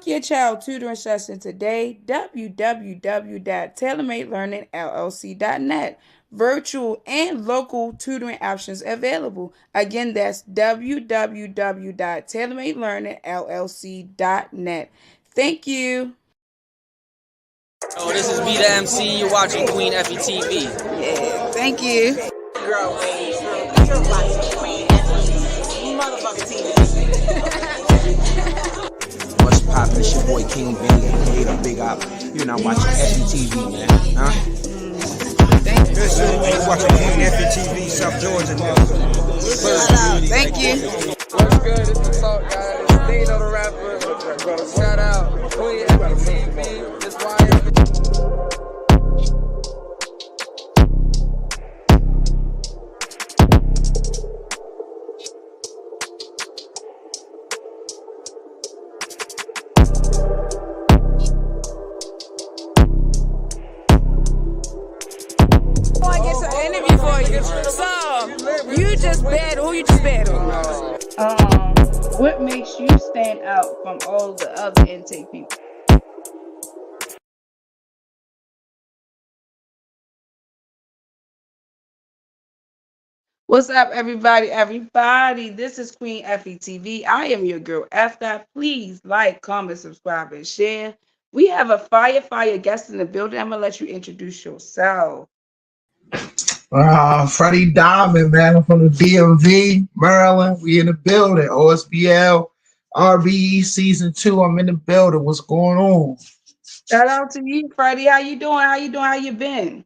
Book your child tutoring session today. www.tailormadelearningllc.net. Virtual and local tutoring options available. Again, that's www.tailormadelearningllc.net. Thank you. Oh, this is B the MC. You're watching Queen Effie TV. Yeah, thank you. Girl, you're watching Queen Effie motherfucking TV. What's poppin'? It's your boy King Benny, aka the Big Op. You're not watching FETV, man. Huh? Listen, you watching Queen Effie TV, South Georgia now. Thank you. What's good? It's the Salt Guy. It's Dino the rapper. Shout out Queen Effie TV. It's YF. Who you just battled? What makes you stand out from all the other intake people? What's up, everybody? This is Queen Effie TV. I am your girl, F. Please like, comment, subscribe, and share. We have a fire guest in the building. I'm going to let you introduce yourself. Freddy Diamond, man. I'm from the DMV, Maryland. We in the building. OSBL, RBE Season 2. I'm in the building. What's going on? Shout out to you, Freddie. How you doing? How you been?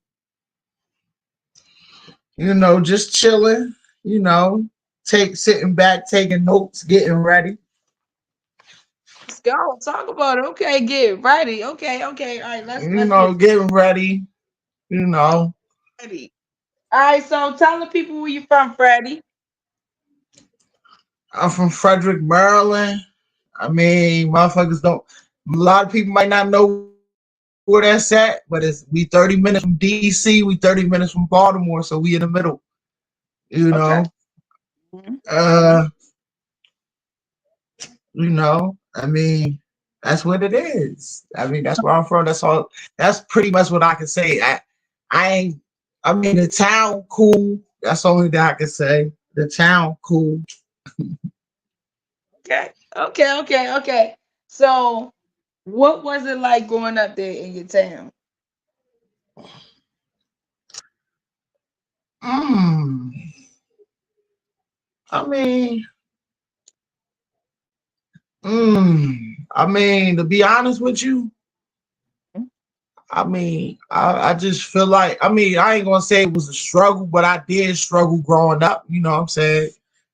You know, just chilling. You know, sitting back, taking notes, getting ready. Let's go. Talk about it. Okay, get ready. Okay. All right, let's getting ready. You know. Ready. All right, so tell the people where you from, Freddie. I'm from Frederick, Maryland. I mean, motherfuckers don't. A lot of people might not know where that's at, but we 30 minutes from DC. We 30 minutes from Baltimore, so we in the middle. You know. Okay. You know. I mean, that's what it is. I mean, that's where I'm from. That's all. That's pretty much what I can say. I mean, the town cool. That's the only thing I can say. The town cool. Okay. So, what was it like growing up there in your town? I mean, to be honest with you, I mean, I just feel like, I mean, I ain't gonna say it was a struggle, but I did struggle growing up. You know what I'm saying?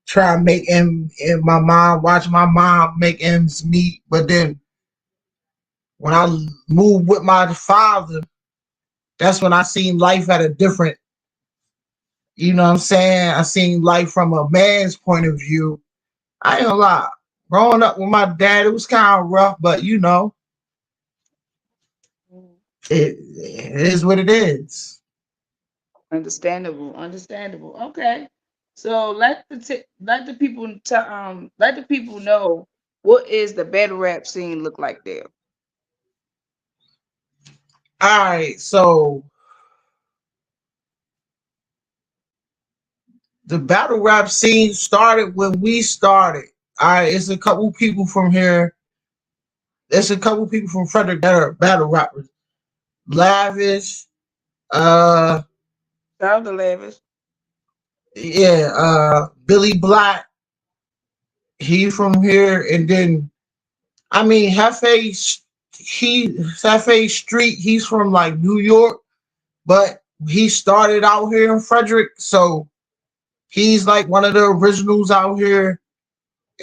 Try to make and my mom, watch my mom make ends meet. But then when I moved with my father, that's when I seen life at a different, you know what I'm saying? I seen life from a man's point of view. I ain't gonna lie. Growing up with my dad, it was kind of rough, but you know, it is what it is. Understandable. Okay. So let the people know what is the battle rap scene look like there. All right, so the battle rap scene started when we started. All right, it's a couple people from here. There's a couple people from Frederick that are battle rappers. Lavish, Shout out to Lavish. yeah, Billy Black. He from here, and then I mean Hefe Street. He's from like New York, but he started out here in Frederick, so he's like one of the originals out here.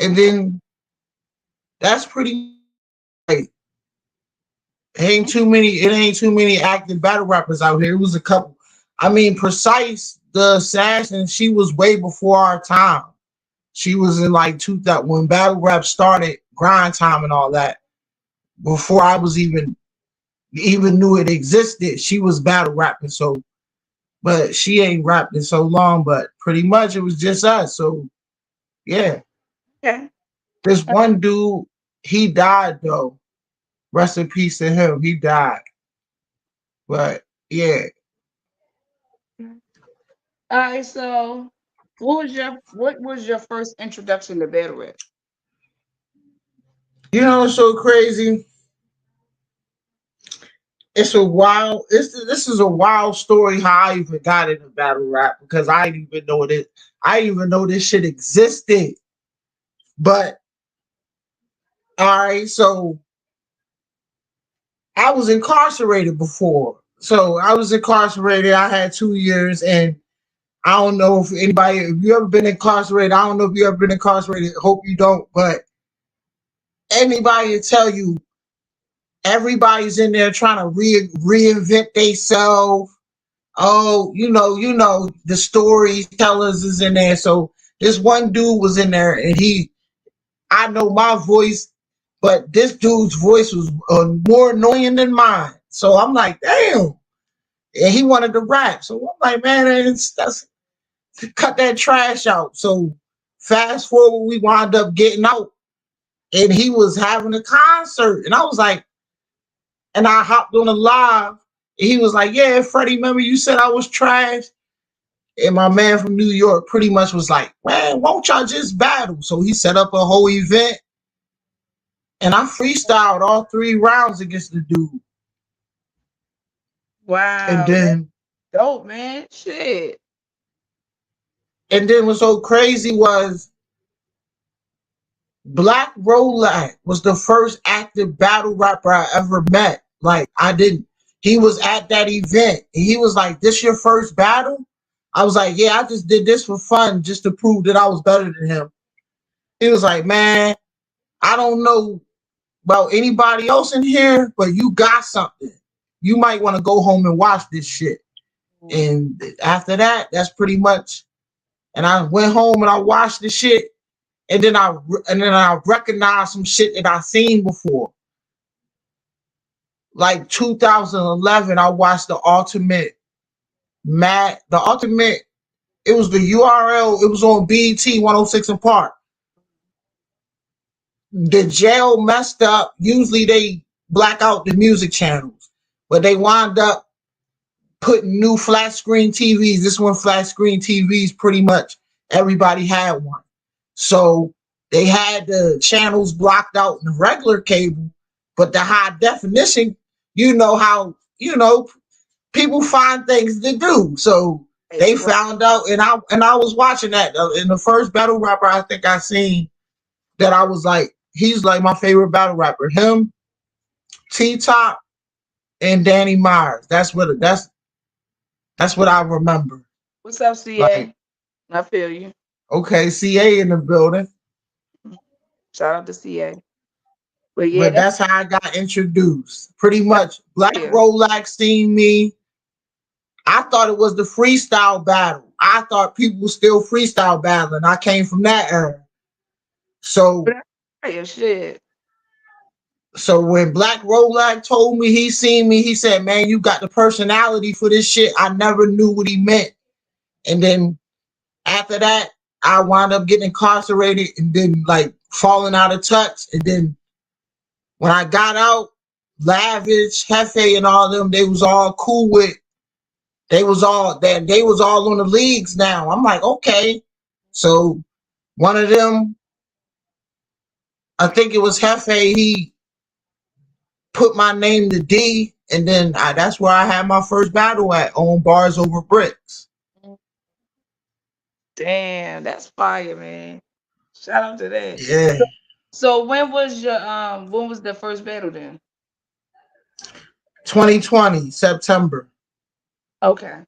And then that's pretty. Like, it ain't too many active battle rappers out here. It was a couple. I mean, Precise the Assassin. She was way before our time. She was in like 2000 when battle rap started, grind time and all that. Before I was even knew it existed, she was battle rapping. So, but she ain't rapped in so long. But pretty much it was just us. So, yeah. Okay. This one dude, he died though. Rest in peace to him. He died. But yeah, All right, so what was your first introduction to battle rap? you know what's so crazy? It's a wild. This is a wild story how I even got into battle rap because I didn't even know this. I didn't even know this shit existed. But all right, so I was incarcerated before. So I was incarcerated. I had 2 years, and I don't know if anybody, if you ever been incarcerated. I don't know if you ever been incarcerated. Hope you don't. But anybody will tell you, everybody's in there trying to reinvent themselves. Oh, you know, the storytellers is in there. So this one dude was in there, and I know my voice, but this dude's voice was more annoying than mine. So I'm like, damn. And he wanted to rap. So I'm like, man, that's cut that trash out. So fast forward, we wound up getting out, and he was having a concert, and I was like, and I hopped on a live, and he was like, yeah, Freddie, remember you said I was trash? And my man from New York pretty much was like, man, won't y'all just battle? So he set up a whole event, and I freestyled all 3 rounds against the dude. And Wow, that's then dope, man. Shit. what's so crazy was Black Rolak was the first active battle rapper I ever met. Like I didn't. He was at that event, and he was like, "This your first battle?" I was like, "Yeah, I just did this for fun, just to prove that I was better than him." He was like, "Man, I don't know about anybody else in here, but you got something. You might want to go home and watch this shit." And after that, that's pretty much. And I went home and I watched the shit, and then I recognized some shit that I seen before. Like 2011, I watched the Ultimate Mad. The Ultimate. It was the URL. It was on BET 106 and Park. The jail messed up. Usually they black out the music channels, but they wound up putting new flat screen TVs. This one flat screen TVs, pretty much everybody had one. So they had the channels blocked out in the regular cable, but the high definition, you know how, people find things to do. So they Right. found out, and I was watching that. In the first battle rapper I think I seen that I was like, he's like my favorite battle rapper. Him, T Top, and Danny Myers. That's what I remember. What's up, Like, CA? I feel you. okay, CA in the building. Shout out to CA. But yeah, But that's that's how I got introduced. Pretty much Black fire. Rolex seen me. I thought it was the freestyle battle. I thought people were still freestyle battling. I came from that era. But So that's fire shit. when Black Rolex told me he seen me, he said, man, you got the personality for this shit. I never knew what he meant. And then after that, I wound up getting incarcerated and then like falling out of touch. And then when I got out, Lavish, Hefe, and all them, they was all cool with. They was all on the leagues now. I'm like, okay. So one of them, I think it was Hefe, he put my name to D, and then that's where I had my first battle at, on Bars Over Bricks. Damn, that's fire, man. Shout out to that. Yeah, So when was the first battle then? 2020 September. Okay.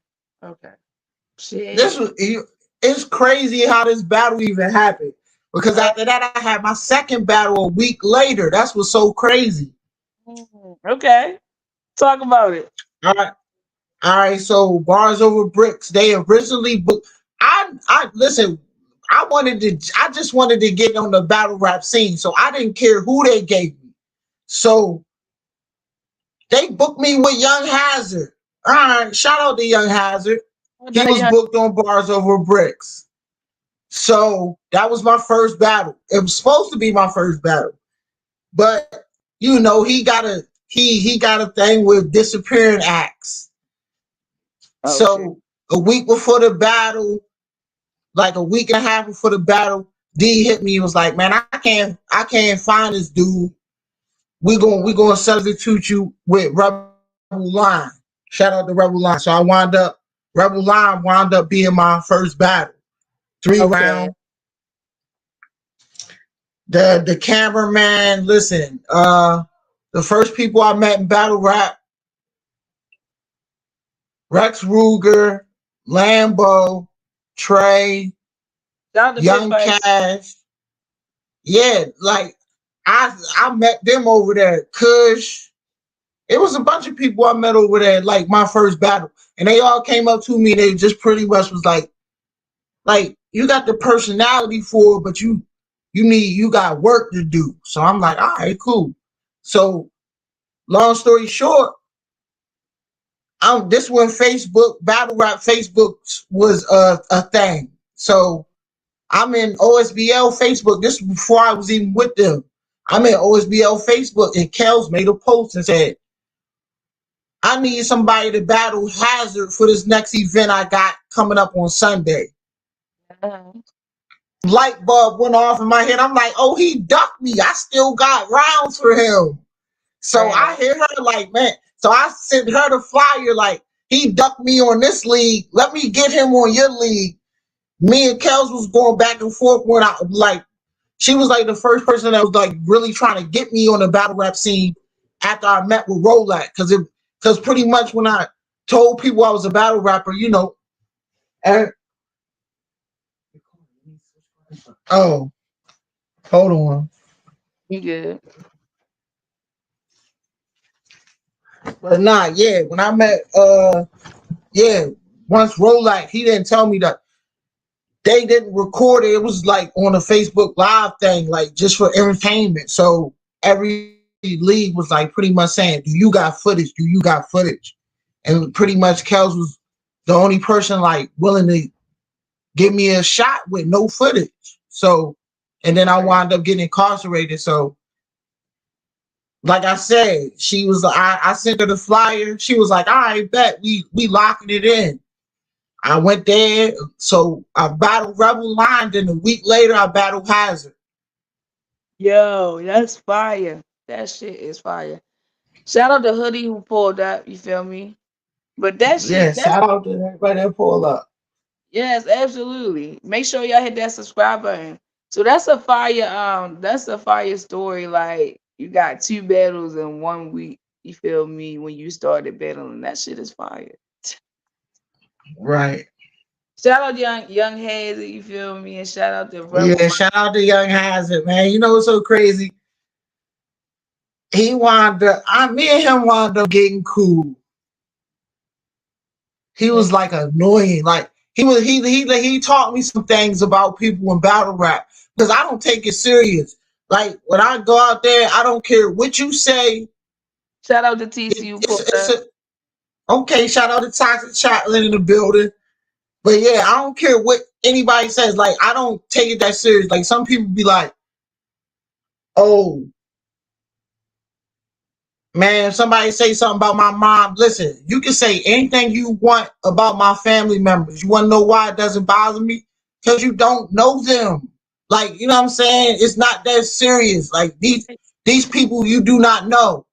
Okay. This Shit. was it's crazy how this battle even happened, because Uh, after that I had my second battle a week later. That's what's so crazy. okay. Talk about it. All right. All right, so Bars Over Bricks, they originally booked. I listen. I just wanted to get on the battle rap scene, so I didn't care who they gave me. So they booked me with Young Hazard. All right, shout out to Young Hazard. He was booked on Bars Over Bricks. So that was my first battle. It was supposed to be my first battle, but you know, he got a thing with disappearing acts. Okay. So a week before the battle, like a week and a half before the battle, D hit me and was like, "Man, I can't find this dude. We gonna substitute you with Rebel Line. Shout out to Rebel Line." So I wound up Rebel Line wound up being my first battle. Three Okay. round. The cameraman, listen, the first people I met in battle rap, Rex Ruger, Lambo, Trey, Shout out to Pit Young Fight. Cash. Yeah, like I met them over there. Kush. It was a bunch of people I met over there, like my first battle. And they all came up to me and they just pretty much was like, you got the personality for it, but you got work to do. So I'm like, all right, cool. So long story short, this when Facebook, battle rap Facebook was a thing. So I'm in OSBL Facebook. This was before I was even with them. I'm in OSBL Facebook, and Kels made a post and said, "I need somebody to battle Hazard for this next event I got coming up on Sunday." Uh-huh. Light bulb went off in my head. I'm like, "Oh, he ducked me. I still got rounds for him." So I Right. hit her like, man. So I sent her the flyer like, "He ducked me on this league. Let me get him on your league." Me and Kels was going back and forth when I like, she was like the first person that was like really trying to get me on the battle rap scene after I met with Rolat. Because pretty much when I told people I was a battle rapper, you know, and oh, hold on. You good. But nah, yeah, when I met yeah, once Rolat, he didn't tell me that they didn't record it. It was like on a Facebook Live thing, like just for entertainment. So every league was like pretty much saying, "Do you got footage? Do you got footage?" And pretty much Kels was the only person like willing to give me a shot with no footage. So, and then I Right. wound up getting incarcerated. So, like I said, she was I sent her the flyer. She was like, "All right, bet we locking it in." I went there, so I battled Rebel Line. Then a week later, I battled Hazard. Yo, that's fire. That shit is fire. Shout out to Hoodie who pulled up, you feel me? But that Yeah, shit, that's shout out to everybody that pulled up. yes, absolutely. Make sure y'all hit that subscribe button. So that's a fire story. Like you got two battles in 1 week, you feel me, when you started battling. That shit is fire. Right. Shout out young Hazy, you feel me, and shout out to Rebel Yeah, shout out to Young Hazard, man. You know what's so crazy? Me and him wound up getting cool. He Mind. was like annoying. Like he taught me some things about people in battle rap because I don't take it serious. Like when I go out there, I don't care what you say. Shout out to TC who pulled It's up. a okay. Shout out to Toxic Chocolate in the building. But yeah, I don't care what anybody says. Like I don't take it that serious. Like some people be like, "Oh man, if somebody say something about my mom, listen, you can say anything you want about my family members. You want to know why it doesn't bother me? Because you don't know them. Like, you know what I'm saying? It's not that serious. Like these people you do not know.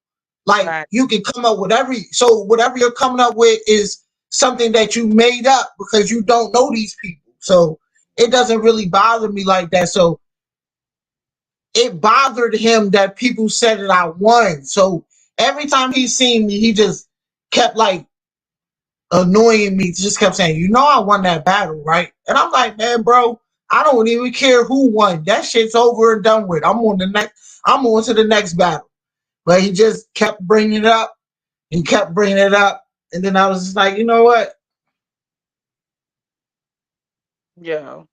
Like Right. you can come up with whatever you're coming up with is something that you made up because you don't know these people. So it doesn't really bother me like that. So it bothered him that people said that I won. So every time he seen me, he just kept like annoying me. Just kept saying, "You know, I won that battle, right?" And I'm like, "Man, bro, I don't even care who won. That shit's over and done with. I'm on to the next battle." But he just kept bringing it up and kept bringing it up. And then I was just like, you know what? Yo.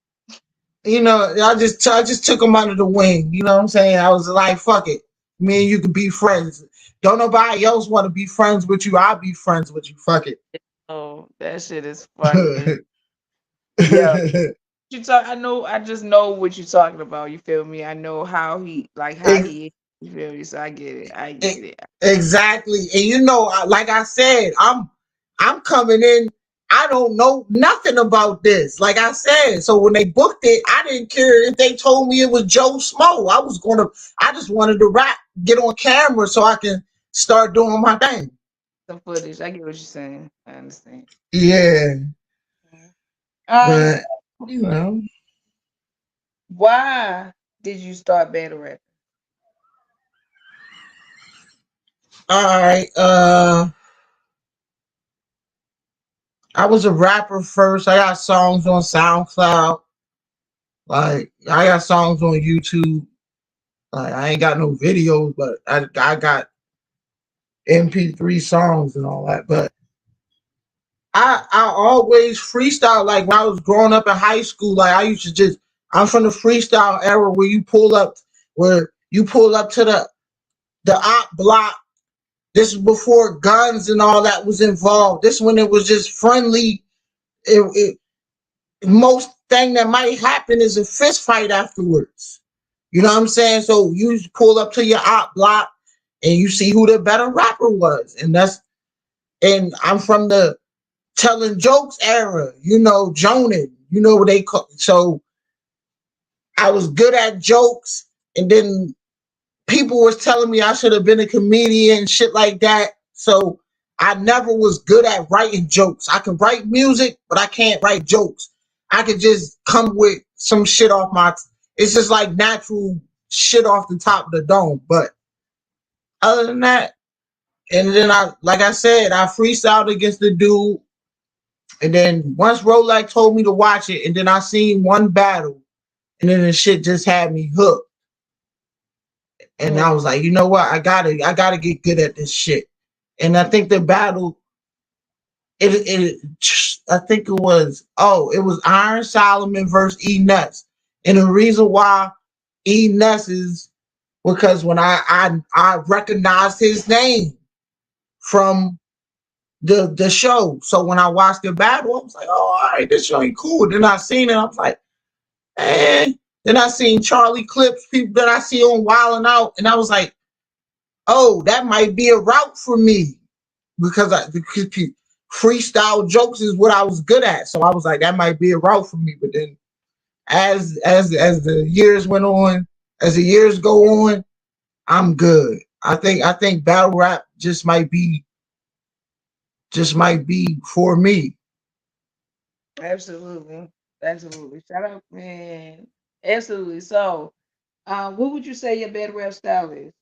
You know, I just took him under the wing. You know what I'm saying? I was like, fuck it. Me and you can be friends. Don't nobody else want to be friends with you. I'll be friends with you. Fuck it. Oh, that shit is funny. Yo. You talk I just know what you're talking about, you feel me? I know how he like how Ex- he is. You feel me? So I get it. I E- get it. Exactly. And you know, like I said, I'm coming in. I don't know nothing about this. Like I said, so when they booked it, I didn't care if they told me it was Joe Smo. I just wanted to rap, get on camera so I can start doing my thing. Some footage. I get what you're saying. I understand. Yeah, So but you know, why did you start battle rap? all right. I was a rapper first. I got songs on SoundCloud. Like I got songs on YouTube. Like I ain't got no videos, but I got MP3 songs and all that. But I always freestyle. Like when I was growing up in high school, like I used to just I'm from the freestyle era where you pull up to the op block. This is before guns and all that was involved. This when it was just friendly. Most thing that might happen is a fist fight afterwards. You know what I'm saying? So you pull up to your op block and you see who the better rapper was, and I'm from the telling jokes era. You know, Jonan. You know what they call. So I was good at jokes, and then people was telling me I should have been a comedian, shit like that. So I never was good at writing jokes. I can write music, but I can't write jokes. I could just come with some shit off my. It's just like natural shit off the top of the dome. But other than that, and then like I said, I freestyled against the dude. And then once Rolex told me to watch it, and then I seen one battle, and then the shit just had me hooked. And I Mhm. was like, you know what? I gotta get good at this shit. And I think the battle, it I think it was Iron Solomon versus E Nuts. And the reason why E Nuts is because when I recognized his name from the show. So when I watched the battle, I was like, oh, all right, this show ain't cool. Then I seen it, I was like, eh. Then I seen Charlie Clips, people that I see on Wild and Out, and I was like, oh, that might be a route for me because freestyle jokes is what I was good at. So I was like, that might be a route for me. But then as the years went on, as the years go on, I'm good. I think battle rap just might be for me. Absolutely. Absolutely. Shout out, man. Absolutely. So, what would you say your battle rap style is?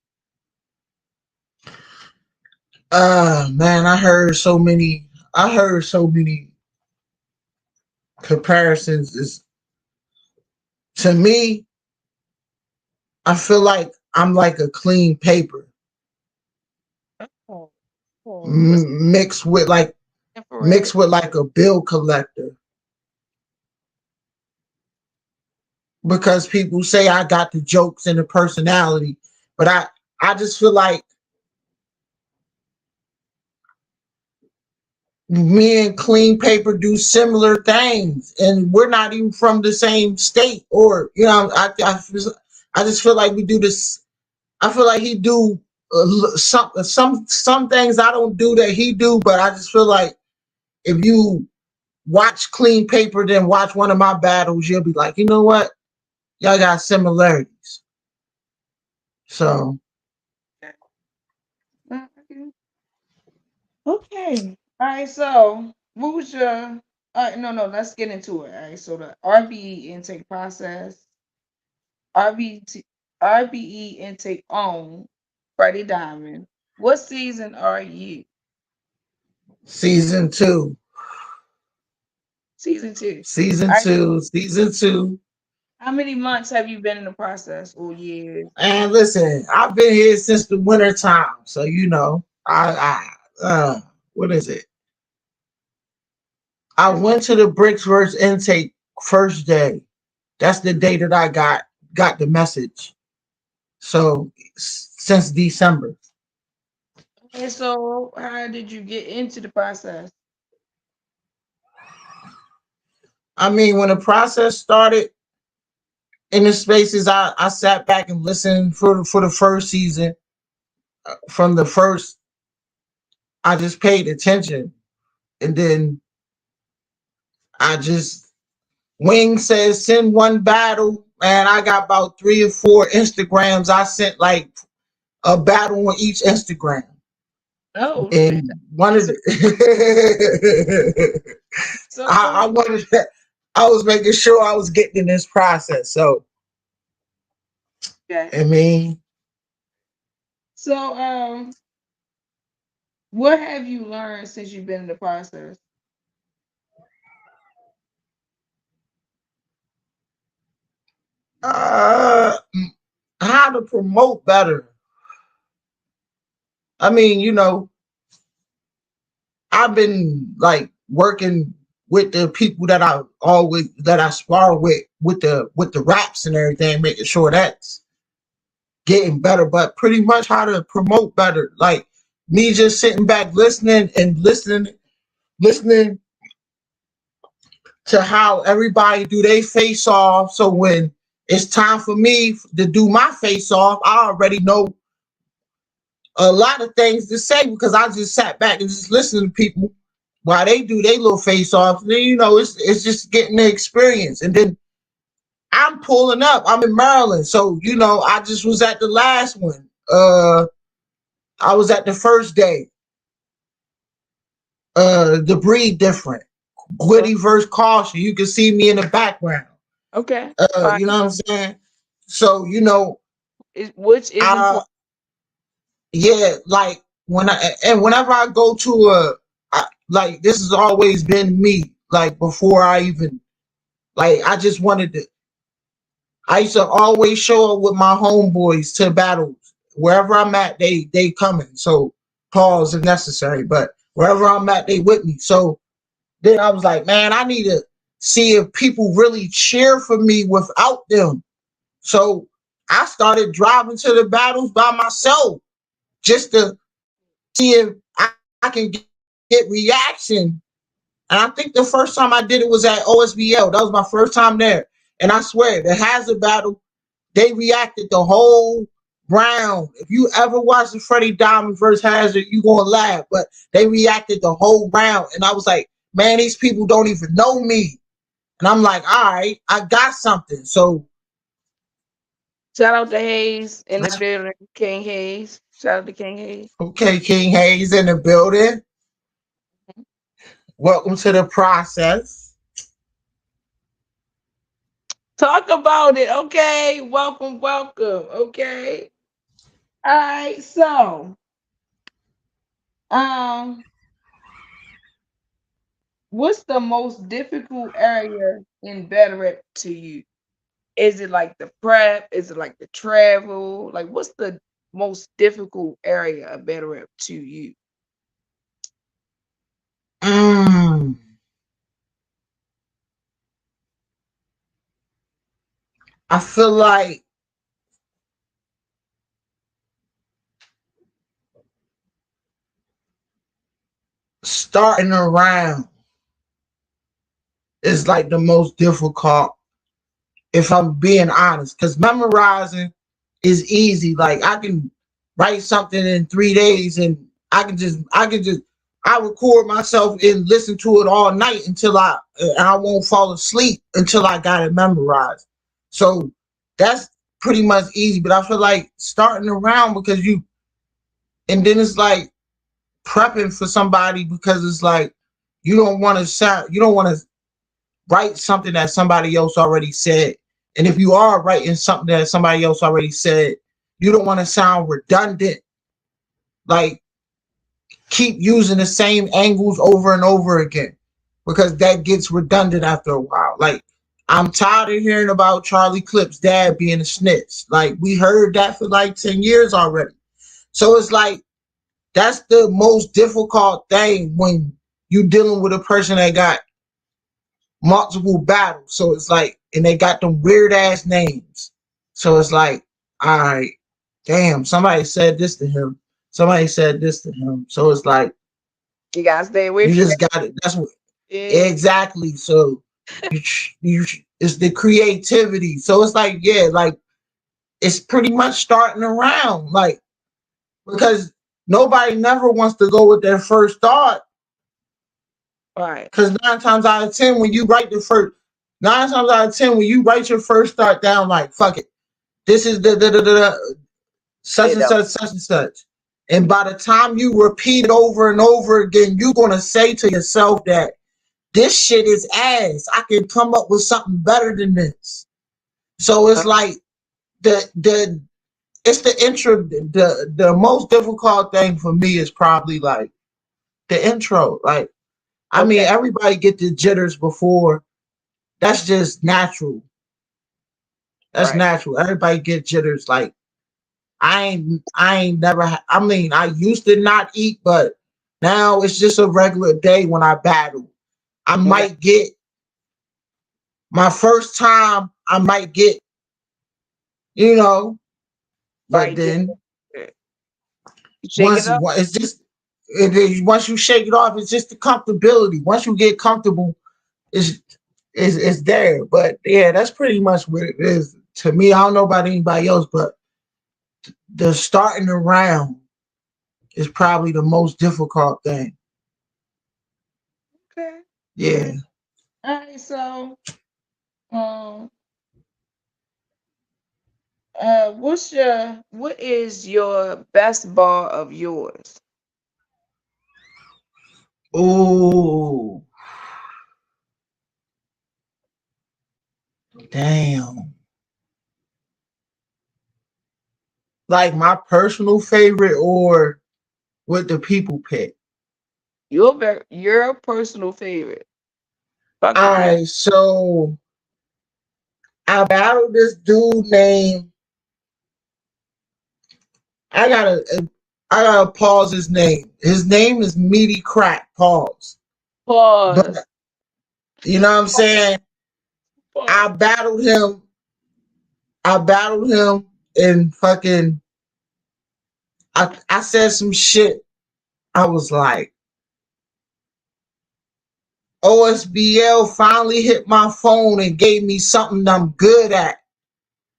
Man, I heard so many comparisons. Is to me, I feel like I'm like a clean paper Oh, oh, what's mixed with like infrared? a bill collector because people say I got the jokes and the personality, but I just feel like me and clean paper do similar things and we're not even from the same state or I just feel like we do this. I feel like he do some things I don't do that he do, but I just feel like if you watch clean paper then watch one of my battles, you'll be like, you know what, y'all got similarities. So Okay. Okay. All right. So, what was your? No, no. Let's get into it. All right. So the RBE intake process, RBT, RBE intake on Freddy Diamond. What season are you? season two, Season two. season All right. two, season two. How many months have you been in the process? Or years? And listen, I've been here since the winter time, so you know, what is it? I went to the Bricks verse intake first day. That's the day that I got the message. So since December. And so, how did you get into the process? I mean, when the process started, in the spaces, I sat back and listened for the first season. From the first, I just paid attention, and then I just Wing says send one battle, and I got about 3 or 4 Instagrams. I sent like a battle on each Instagram, Oh, snap. and one of So, the so go I wanted I was making sure I was getting in this process. So ahead. I mean, So, what have you learned since you've been in the process? uh, how to promote better. I mean, I've been like working with the people that I spar with the raps and everything, making sure that's getting better, but pretty much how to promote better. Like me just sitting back listening to how everybody do they face off. So when it's time for me to do my face off, I already know a lot of things to say because I just sat back and just listened to people while they do their little face off. And then, it's just getting the experience. And then I'm pulling up. I'm in Maryland. So, I just was at the last one. I was at the first day. The breed different. Okay. Gritty versus caution. You can see me in the background. Okay. Fine. You know what I'm saying? So, Which is I important. yeah, like whenever I go to like this has always been me. Like before I even like I just wanted to I used to always show up with my homeboys to battles. Wherever I'm at, they coming. So pause if necessary. But wherever I'm at, they with me. So then I was like, man, I need to see if people really cheer for me without them. So I started driving to the battles by myself just to see if I can get reaction. And I think the first time I did it was at OSBL. That was my first time there. And I swear, the Hazard battle, they reacted the whole round. If you ever watch the Freddy Diamond versus Hazard, you gonna laugh. But they reacted the whole round. And I was like, man, these people don't even know me. And I'm like, all right, I got something. So Shout out to Hayes in the that's building. King Hayes. Shout out to King Hayes. okay. King Hayes in the building. Welcome to the process. Talk about it. Okay. Welcome, welcome. Okay. All right. So, um, what's the most difficult area in Veteran to you? Is it like the prep? Is it like the travel? Like, what's the most difficult area of Veteran to you? Mm, I feel like starting around is like the most difficult if I'm being honest, because memorizing is easy. Like I can write something in 3 days, and I record myself and listen to it all night until I won't fall asleep until I got it memorized. So that's pretty much easy. But I feel like starting around because and then it's like prepping for somebody because it's like you don't want to write something that somebody else already said. And if you are writing something that somebody else already said, you don't want to sound redundant, like keep using the same angles over and over again, because that gets redundant after a while. Like, I'm tired of hearing about Charlie Clip's dad being a snitch. Like, we heard that for like 10 years already. So it's like, that's the most difficult thing when you dealing with a person that got multiple battles. So it's like, and they got them weird ass names. So it's like, all right, damn, somebody said this to him. Somebody said this to him. So it's like, You gotta stay away you from that. just got it. That's what Yeah. exactly. So It's the creativity. So it's like, yeah, like it's pretty much starting around, like because nobody never wants to go with their first thought. Right. Because 9 times out of 10, when you write the first 9 times out of 10, when you write your first thought down, like fuck it, this is the such It and don't. such, such and such. And by the time you repeat it over and over again, you're gonna say to yourself that this shit is ass. I can come up with something better than this. So it's like the it's the intro. The most difficult thing for me is probably like the intro. Like I mean, Okay. everybody get the jitters before. That's just natural. That's Right. natural. Everybody get jitters. Like I ain't never. I mean, I used to not eat, but now it's just a regular day when I battle. I Okay. might get my first time. I might get, you know, but Right. Just then shake it up. it's just once you shake it off, it's just the comfortability. Once you get comfortable, it's it's there. But yeah, that's pretty much what it is to me. I don't know about anybody else, but the starting around is probably the most difficult thing. Okay. Yeah. All right. So, um, what is your best bar of yours? Oh, damn. Like my personal favorite or what the people pick. Your personal favorite. Fuck the people. Alright, so I battled this dude named I gotta pause his name. His name is Meaty Crack. Pause. But Pause. you know what I'm saying? I Pause. battled him. I battled him and fucking I said some shit. I was like, OSBL finally hit my phone and gave me something I'm good at.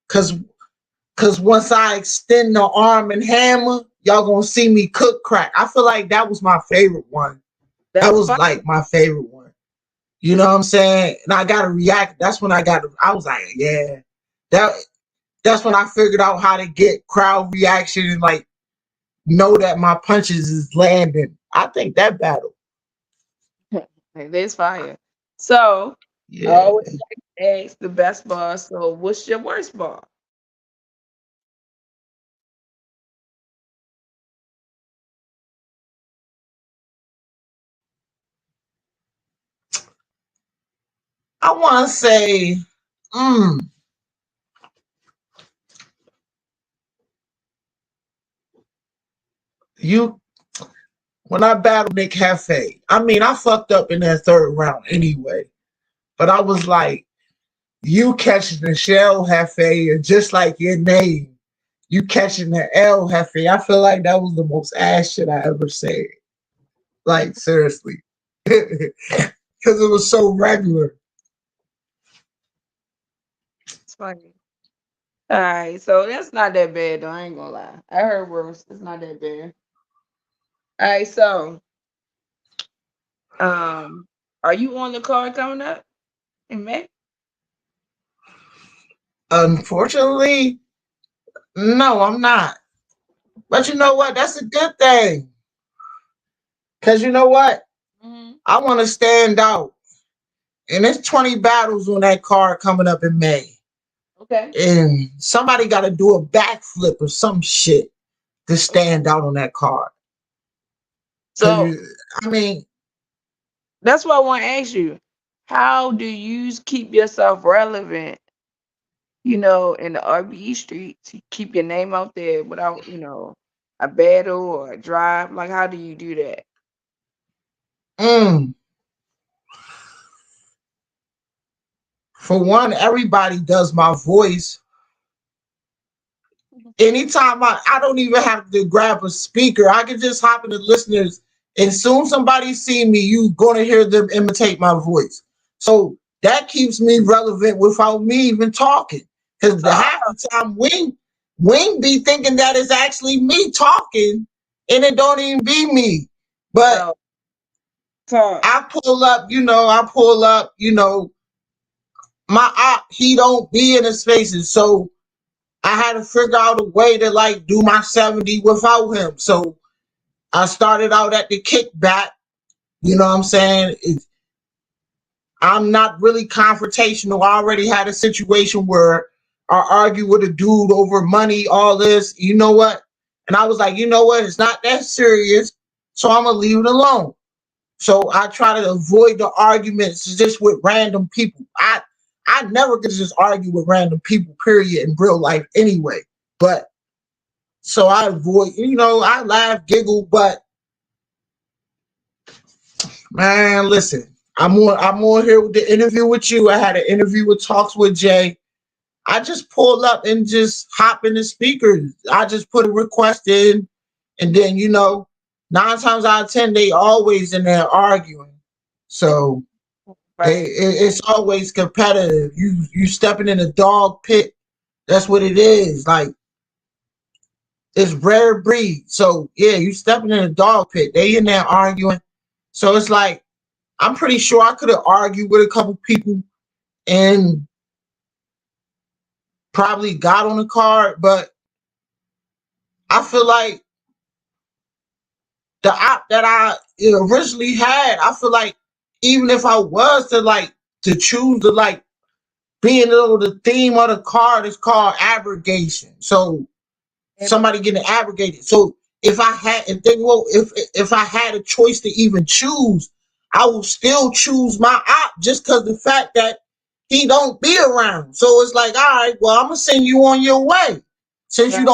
Cause cause once I extend the arm and hammer, y'all gonna see me cook crack. I feel like that was my favorite one. That That's was fine. like my favorite one. You know what I'm saying? And I gotta react. That's when I was like, yeah. That that's when I figured out how to get crowd reaction and like know that my punches is landing. I think that battle. Like, there's fire. So, I Yeah. always like to ask the best bar. So, what's your worst bar? I wanna say, mm, you when I battled Nick Hefe, I mean I fucked up in that third round anyway. But I was like, you catching the shell Hefe and just like your name, you catching the L Hefe. I feel like that was the most ass shit I ever said. Like seriously. Because it was so regular. It's funny. All right. So, that's not that bad, though. I ain't gonna lie. I heard worse. It's not that bad. All right. So, um, are you on the card coming up in May? Unfortunately, no, I'm not. But you know what? That's a good thing. Because you know what? Hmm. I want to stand out. And there's 20 battles on that card coming up in May. Okay. And somebody got to do a backflip or some shit to Okay. stand out on that card. Because, So, I mean, that's what I want to ask you. How do you keep yourself relevant, in the RBE streets? You keep your name out there without, a battle or a drive? Like, how do you do that? mm, for one, everybody does my voice. Anytime I don't even have to grab a speaker. I can just hop in the listeners and soon somebody see me, you gonna hear them imitate my voice. So that keeps me relevant without me even talking. Because half the time Wing be thinking that it's actually me talking, and it don't even be me. But No. Talk. I pull up, my op, he don't be in the spaces. So I had to figure out a way to like do my 70 without him. So I started out at the kickback. You know what I'm saying? I'm not really confrontational. I already had a situation where I argued with a dude over money, all this. You know what? And I was like, you know what? It's not that serious. So I'm going to leave it alone. So I try to avoid the arguments just with random people. I never could just argue with random people, period, in real life anyway. But so I avoid, I laugh, giggle, but man, listen, I'm on here with the interview with you. I had an interview with Talks with Jay. I just pulled up and just hop in the speakers. I just put a request in, and then 9 times out of 10 they always in there arguing. So Right. it's always competitive. You stepping in a dog pit. That's what it is. Like it's rare breed. So yeah, you stepping in a dog pit. They in there arguing. So it's like I'm pretty sure I could have argued with a couple people and probably got on the card, but I feel like the op that I originally had, I feel like even if I was to choose to like being the theme of the card is called abrogation. So somebody getting abrogated. So if I had a choice to even choose, I will still choose my op just because the fact that he don't be around. So it's like, all right, well, I'm gonna send you on your way. Since Right.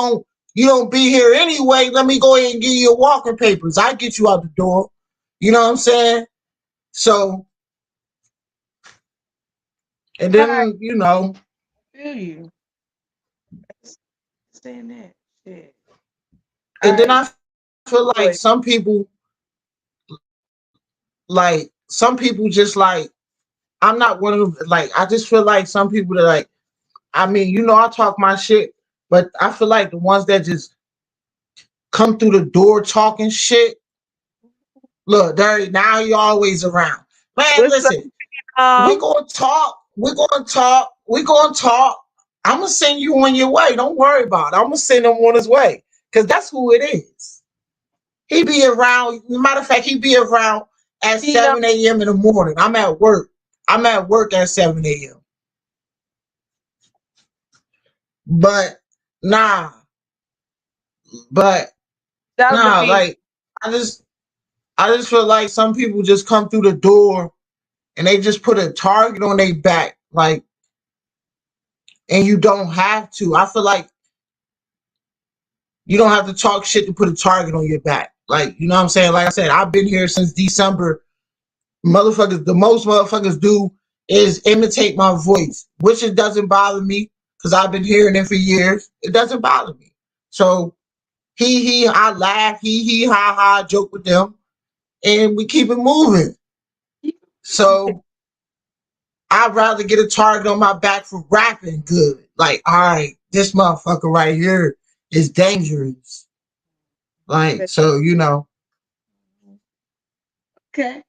you don't be here anyway, let me go ahead and give you your walking papers. I get you out the door. You know what I'm saying? So and I then, feel you. Saying that shit. All and then right. I feel like Boy. some people just like I'm not one of them. Like, I just feel like some people that like, I mean, I talk my shit, but I feel like the ones that just come through the door talking shit, look, there now you always around. Man, What's up? listen, we gonna talk, we gonna talk. I'm gonna send you on your way. Don't worry about it. I'm gonna send him on his way. Cause that's who it is. He be around, matter of fact, he be around at You know, 7 a.m. in the morning. I'm at work. I'm at work at 7 a.m. But nah, but shout out to nah, people. like I just I just feel like some people just come through the door and they just put a target on their back, like, and you don't have to. I feel like you don't have to talk shit to put a target on your back. Like, you know what I'm saying? Like I said, I've been here since December. Motherfuckers, the most motherfuckers do is imitate my voice, which it doesn't bother me because I've been hearing it for years. It doesn't bother me. So I laugh, ha ha, joke with them, and we keep it moving. So I'd rather get a target on my back for rapping good. Like, all right, this motherfucker right here is dangerous. Like, so Okay.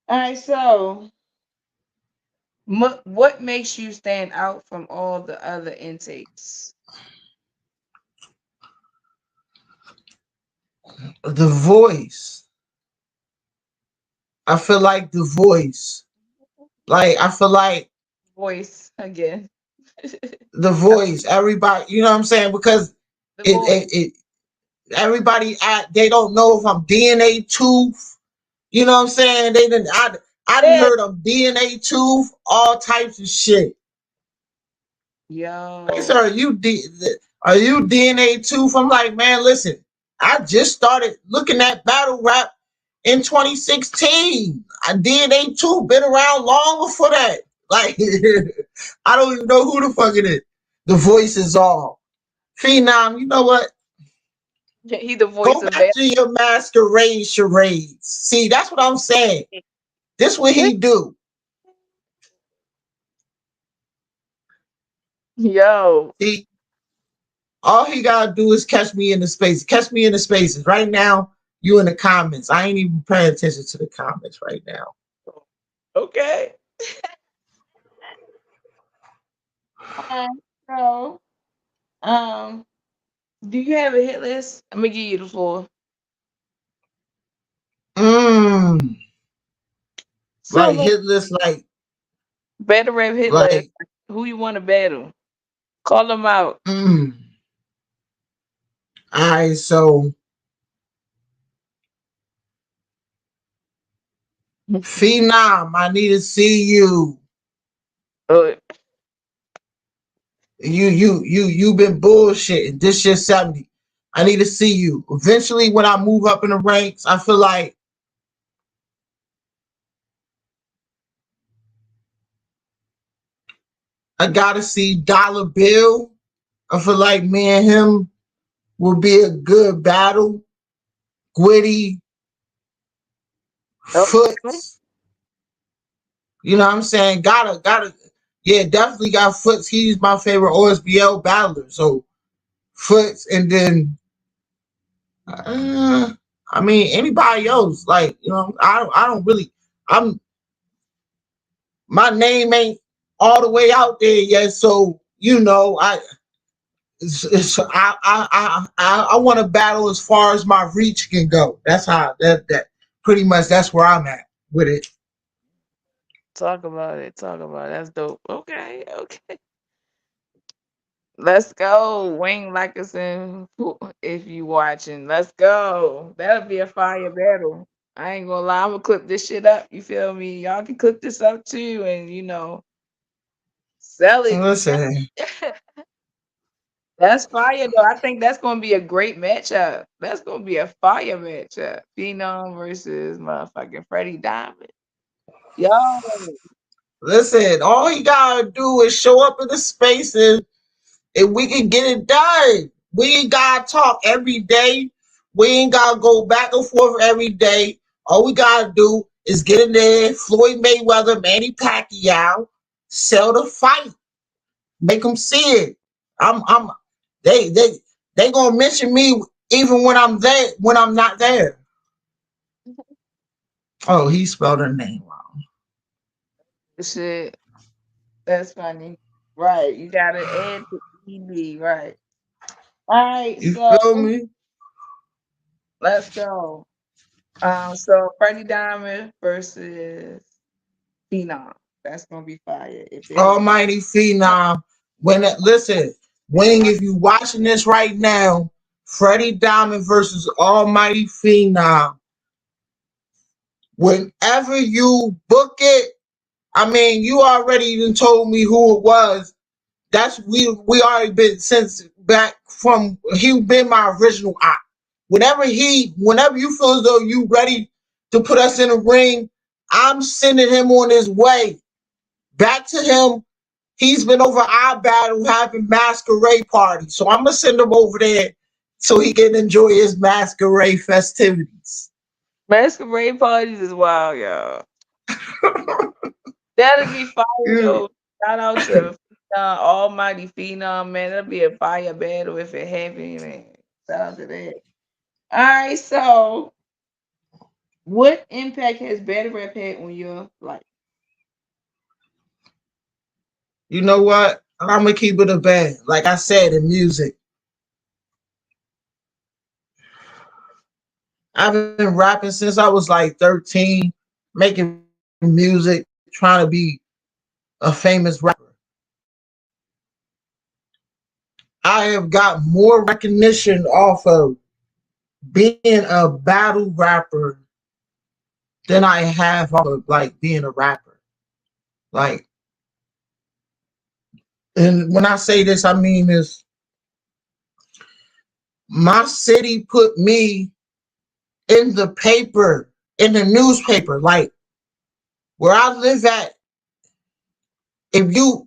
All right. So, what makes you stand out from all the other intakes? the voice. I feel like the voice. Like, I feel like Voice again. the voice. Everybody, you know what I'm saying? Because The it, voice. it, it everybody they don't know if I'm DNA tooth. You know what I'm saying? I didn't Yeah. heard of DNA tooth, all types of shit. They said, Yo. are you DNA tooth? I'm like, man, listen, I just started looking at battle rap in 2016. I DNA tooth been around long before that. Like, I don't even know who the fuck it is. The voice is all. Phenom, you know what? He the Go voice of back that. to your masquerade charades. See, that's what I'm saying. This what he do. Yo, See, all he gotta do is catch me in the space. Catch me in the spaces. Right now, you in the comments. I ain't even paying attention to the comments right now. okay. So, um, do you have a hit list? I'm gonna give you the floor. Mm, like Simple. hit list, Battle rap hit list. like, Who you want to battle? Call them out. mm. All right, so Phenom, I need to see you. Uh, You been bullshitting. This shit 70. I need to see you. Eventually, when I move up in the ranks, I feel like I gotta see Dollar Bill. I feel like me and him will be a good battle. Gwitty, okay. Foots. You know what I'm saying? Gotta. Yeah, definitely got Foots. He's my favorite OSBL battler. So Foots, and then uh, I mean anybody else. Like I don't really. I'm my name ain't all the way out there yet. So I want to battle as far as my reach can go. That's how that pretty much that's where I'm at with it. Talk about it. Talk about it. That's dope. Okay. Okay. Let's go. Wayne Lackerson, if you watching. Let's go. That'll be a fire battle. I ain't gonna lie. I'm gonna clip this shit up. You feel me? Y'all can clip this up too and sell it. Listen, That's fire though. I think that's gonna be a great matchup. That's gonna be a fire matchup. Phenom versus motherfucking Freddie Diamond. Yo, listen. All you gotta do is show up in the spaces, and we can get it done. We ain't gotta talk every day. We ain't gotta go back and forth every day. All we gotta do is get in there. Floyd Mayweather, Manny Pacquiao, sell the fight. Make them see it. I'm they they they gonna mention me even when I'm there when I'm not there. Oh, he spelled her name wrong. shit. That's funny. Right. You gotta add the ED, right. All right, You so feel me? let's go. So Freddie Diamond versus Phenom. That's gonna be fire. If it happens. Almighty Phenom. Listen, Wing, if you watching this right now, Freddie Diamond versus Almighty Phenom. Whenever you book it, I mean, you already even told me who it was. That's we already been since back from he been my original op. Whenever you feel as though you ready to put us in a ring, I'm sending him on his way. Back to him. He's been over our battle having masquerade parties. So I'm gonna send him over there so he can enjoy his masquerade festivities. Masquerade parties is wild, y'all. That'll be fire Yeah. though. Shout out to Almighty Phenom, man. That'll be a fire battle if it happens, man. Shout out to that. All right, so what impact has battle rap had on your life? You know what? I'm gonna keep it a band. Like I said in music, I've been rapping since I was like 13, making music, trying to be a famous rapper. I have got more recognition off of being a battle rapper than I have off of like being a rapper. Like, and when I say this, I mean this. My city put me in the paper, in the newspaper. Like where I live at, if you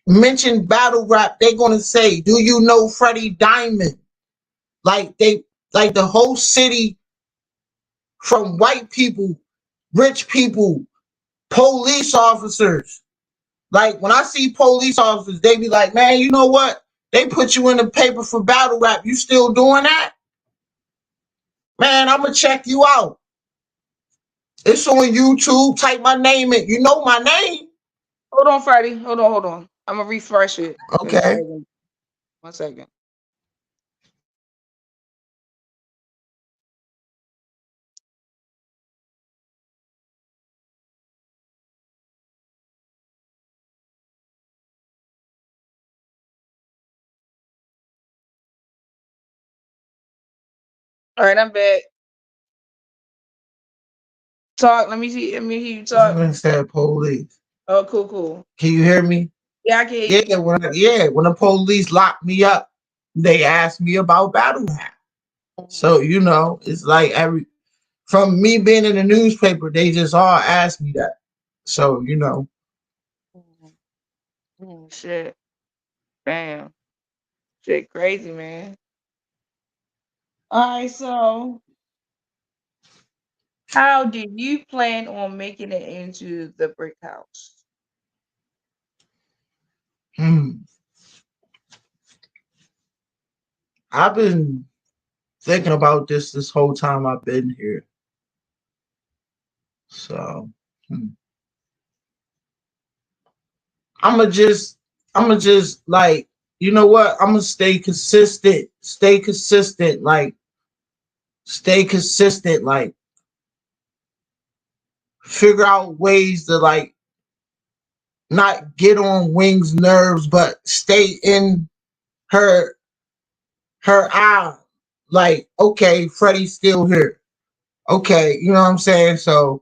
mention battle rap, they're gonna say, "Do you know Freddie Diamond?" Like like the whole city, from white people, rich people, police officers. Like when I see police officers, they be like, man, you know what? They put you in the paper for battle rap. You still doing that? Man, I'm gonna check you out. It's on YouTube. Type my name in. You know my name. Hold on, Freddie. Hold on. I'm gonna refresh it. It's Okay. frozen. 1 second. All right, I'm back. Talk. Let me see. Let me hear you talk. Someone said police. Oh, cool. Can you hear me? Yeah, I can hear you. Yeah, when the police locked me up, they asked me about battle rap. So it's like from me being in the newspaper, they just all asked me that. So Shit. Bam. Shit, crazy, man. All right, so how do you plan on making it into the brick house? hmm, I've been thinking about this whole time I've been here. So hmm, I'm gonna just like I'm gonna stay consistent, like figure out ways to like not get on Wing's nerves, but stay in her eye. Like, okay, Freddie's still here. Okay, you know what I'm saying? So,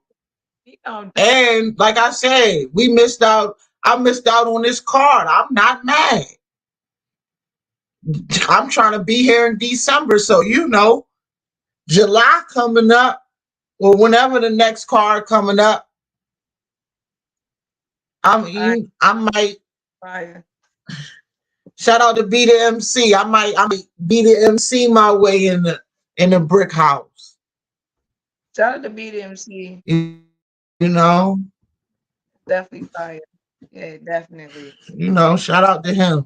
Um, and like I said, we missed out. I missed out on this card. I'm not mad. I'm trying to be here in December. So, July coming up, or whenever the next card coming up, all right, I might fire. shout out to be the MC. I might be the MC my way in the brick house. Shout out to BDMC. You know, Definitely fire. Yeah, definitely. shout out to him.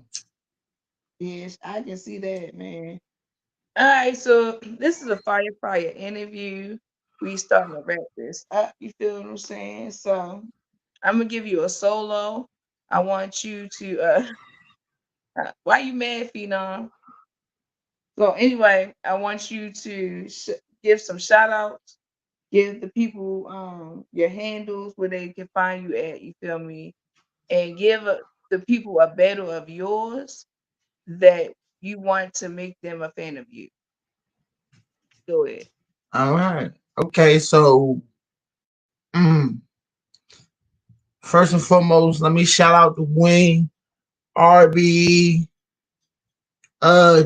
Yes, I can see that, man. All right, so this is a fire interview. We starting to wrap this up. You feel what I'm saying? So I'm gonna give you a solo. I want you to why you mad, Phenom? So anyway, I want you to give some shout outs, give the people your handles where they can find you at, you feel me? And give the people a battle of yours that you want to make them a fan of you. Go ahead. All right. Okay, so first and foremost, let me shout out to Wing, RB,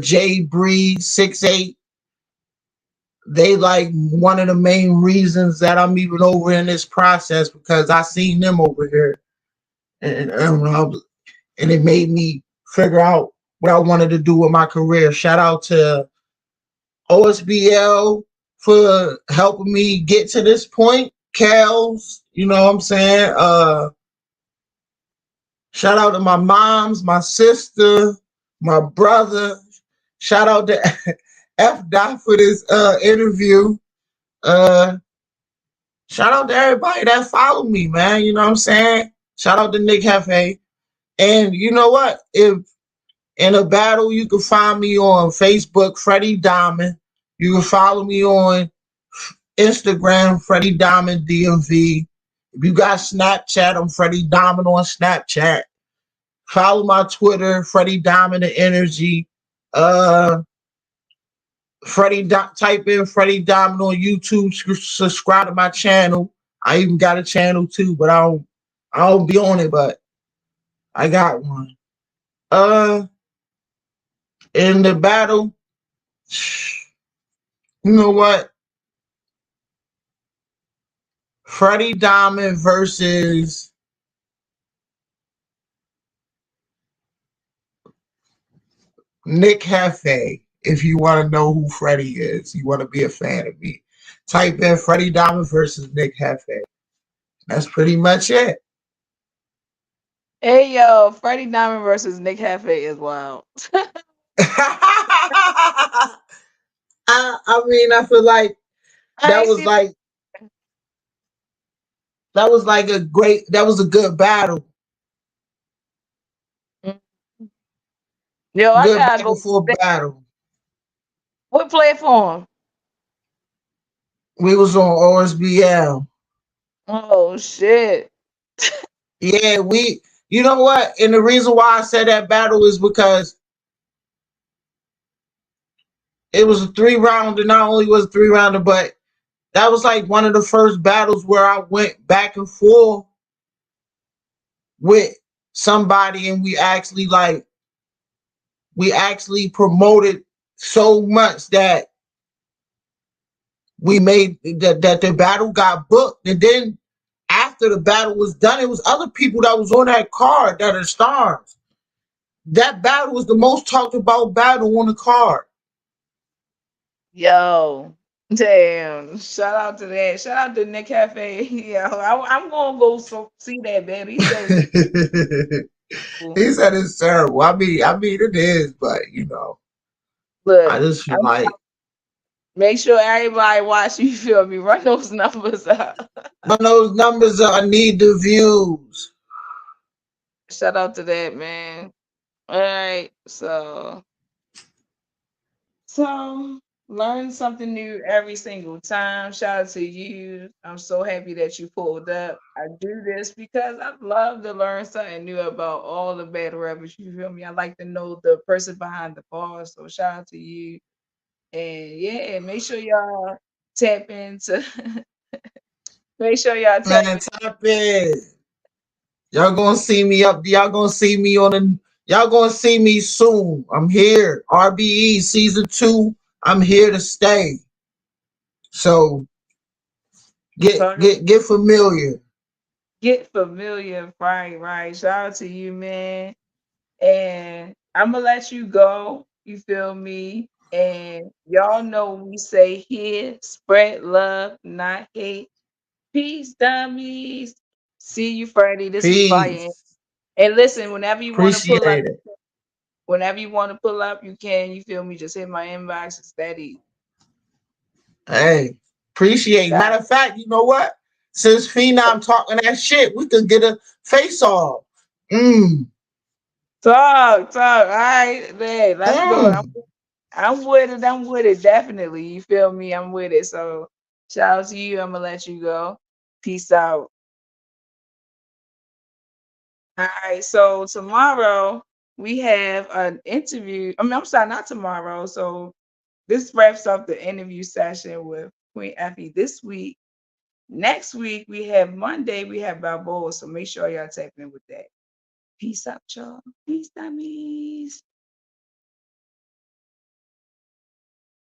J Breed, 6'8". They like one of the main reasons that I'm even over in this process because I seen them over here and it made me figure out what I wanted to do with my career. Shout out to OSBL for helping me get to this point. Kels, you know what I'm saying? Shout out to my moms, my sister, my brother. Shout out to F Dot for this interview. Uh Shout out to everybody that followed me, man. You know what I'm saying? Shout out to Nick Hefe. And you know what? If in a battle, you can find me on Facebook, Freddy Diamond. You can follow me on Instagram, Freddy Diamond DMV. If you got Snapchat, I'm Freddy Diamond on Snapchat. Follow my Twitter, Freddy Diamond the Energy. Uh, type in Freddy Diamond on YouTube. Subscribe to my channel. I even got a channel too, but I don't be on it, but I got one. Uh, in the battle, you know what? Freddy Diamond versus Nick Hefe. If you want to know who Freddy is, you want to be a fan of me. Type in Freddy Diamond versus Nick Hefe. That's pretty much it. Hey yo, Freddie Diamond versus Nick Hefe is wild. I mean, I feel like I that ain't was seen. like that was like a great that was a good battle. Yo, I Good gotta back go. and forth battle. What platform? We was on OSBL. Oh shit. Yeah, we you know what? And the reason why I said that battle is because it was a 3 rounder. Not only was it 3 rounder, but that was like one of the first battles where I went back and forth with somebody and we actually promoted so much that we made that the battle got booked. And then after the battle was done, it was other people that was on that card that are stars. That battle was the most talked about battle on the card. Yo. Damn. Shout out to that. Shout out to Nick Cafe. Yo, I'm gonna go see that baby. He said it's cool. He said it's terrible. I mean it is, but I Look, just I feel like make sure everybody watch you feel me. Run those numbers up. when those numbers are I need the views. Shout out to that man. All right. So learn something new every single time. Shout out to you. I'm so happy that you pulled up. I do this because I love to learn something new about all the battle rappers. You feel me? I like to know the person behind the bars. So shout out to you. And yeah, make sure y'all tap into make sure y'all tap Man, tap in. Y'all gonna see me up. Y'all gonna see me on the. Y'all gonna see me soon. I'm here. RBE season 2. I'm here to stay. So get in. get get familiar. Get familiar. Right, right. Shout out to you, man. And I'm gonna let you go. You feel me? And y'all know we say here, spread love, not hate. Peace, dummies. See you Friday. This was fire. Peace. And listen, whenever you want to pull up, Appreciate it. whenever you want to pull up, you can. You feel me? Just hit my inbox. It's that easy. Hey, appreciate. Got Matter of fact, you know what? Since Phenom talking that shit, we could get a face off. Mm, talk. All right, man. Let's do it. mm. I'm with it. I'm with it. Definitely. You feel me? I'm with it. So shout out to you. I'm gonna let you go. Peace out. All right. So tomorrow we have an interview. I mean, I'm sorry, not tomorrow. So this wraps up the interview session with Queen Effie this week. Next week we have Monday. We have Balboa. So make sure y'all tap in with that. Peace out, y'all. Peace, dummies.